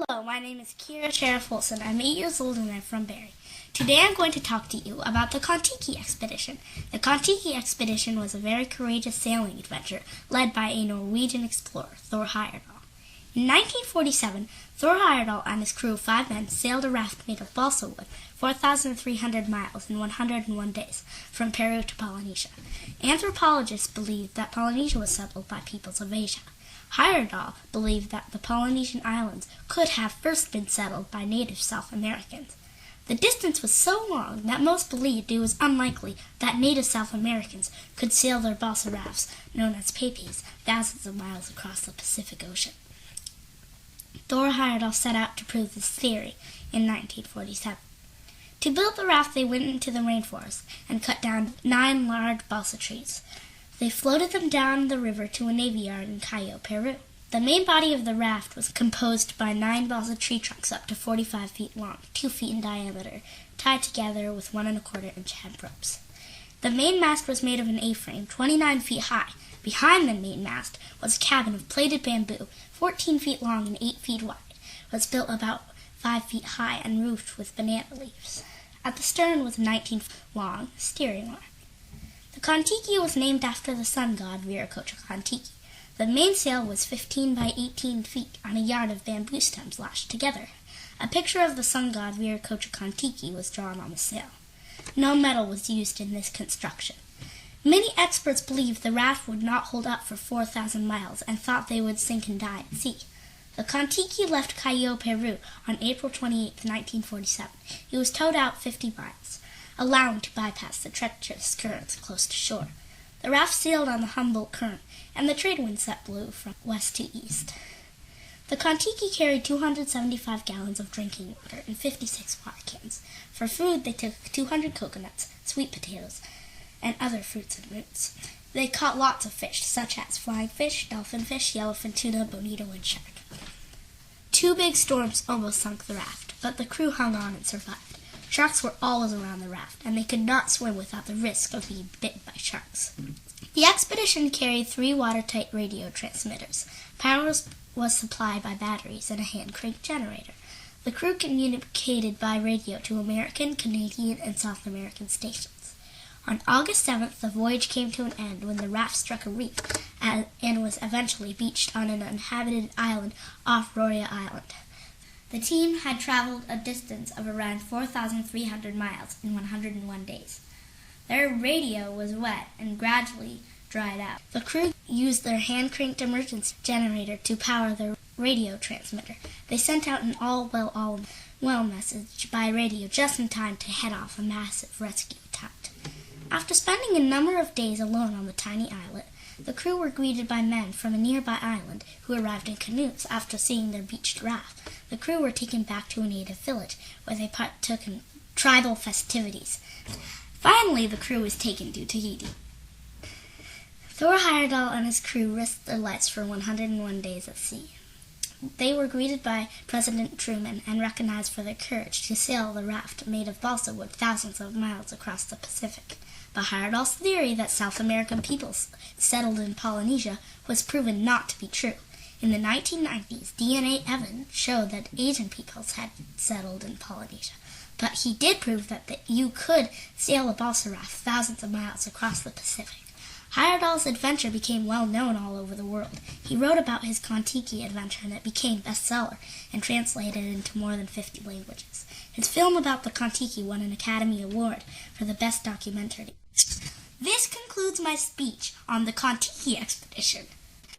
Hello, my name is Keira Cheroff. I'm 8 years old and I'm from Barrie. Today I'm going to talk to you about the Kon Tiki expedition. The Kon Tiki expedition was a very courageous sailing adventure led by a Norwegian explorer, Thor Heyerdahl. In 1947, Thor Heyerdahl and his crew of 5 men sailed a raft made of balsa wood 4,300 miles in 101 days from Peru to Polynesia. Anthropologists believe that Polynesia was settled by peoples of Asia. Heyerdahl believed that the Polynesian islands could have first been settled by native South Americans. The distance was so long that most believed it was unlikely that native South Americans could sail their balsa rafts, known as pepes, thousands of miles across the Pacific Ocean. Thor Heyerdahl set out to prove this theory in 1947. To build the raft, they went into the rainforest and cut down 9 large balsa trees. They floated them down the river to a navy yard in Callao, Peru. The main body of the raft was composed by 9 balsa tree trunks up to 45 feet long, 2 feet in diameter, tied together with 1 1/4-inch hemp ropes. The main mast was made of an A-frame, 29 feet high. Behind the main mast was a cabin of plaited bamboo, 14 feet long and 8 feet wide. It was built about 5 feet high and roofed with banana leaves. At the stern was a 19-foot-long steering oar. The Kon Tiki was named after the sun god Kon Tiki. The mainsail was 15 by 18 feet on a yard of bamboo stems lashed together. A picture of the sun god Kon Tiki was drawn on the sail. No metal was used in this construction. Many experts believed the raft would not hold up for 4,000 miles and thought they would sink and die at sea. The Kon Tiki left Callao, Peru on April 28, 1947. It was towed out 50 miles, allowing to bypass the treacherous currents close to shore. The raft sailed on the Humboldt Current, and the trade wind set blew from west to east. The Kon Tiki carried 275 gallons of drinking water and 56 water cans. For food, they took 200 coconuts, sweet potatoes, and other fruits and roots. They caught lots of fish, such as flying fish, dolphin fish, yellowfin tuna, bonito, and shark. 2 big storms almost sunk the raft, but the crew hung on and survived. Sharks were always around the raft, and they could not swim without the risk of being bitten by sharks. The expedition carried 3 watertight radio transmitters. Power was supplied by batteries and a hand crank generator. The crew communicated by radio to American, Canadian, and South American stations. On August 7th, the voyage came to an end when the raft struck a reef and was eventually beached on an uninhabited island off Roya Island. The team had traveled a distance of around 4,300 miles in 101 days. Their radio was wet and gradually dried out. The crew used their hand-cranked emergency generator to power their radio transmitter. They sent out an all-well message by radio just in time to head off a massive rescue attempt. After spending a number of days alone on the tiny islet, the crew were greeted by men from a nearby island who arrived in canoes after seeing their beached raft. The crew were taken back to a native village where they partook in tribal festivities. Finally, the crew was taken to Tahiti. Thor Heyerdahl and his crew risked their lives for 101 days at sea. They were greeted by President Truman and recognized for their courage to sail the raft made of balsa wood thousands of miles across the Pacific. But Heyerdahl's theory that South American peoples settled in Polynesia was proven not to be true. In the 1990s, DNA evidence showed that Asian peoples had settled in Polynesia. But he did prove that you could sail a balsa raft thousands of miles across the Pacific. Heyerdahl's adventure became well known all over the world. He wrote about his Kon Tiki adventure and it became bestseller and translated into more than 50 languages. His film about the Kon Tiki won an Academy Award for the Best Documentary. This concludes my speech on the Kon Tiki expedition.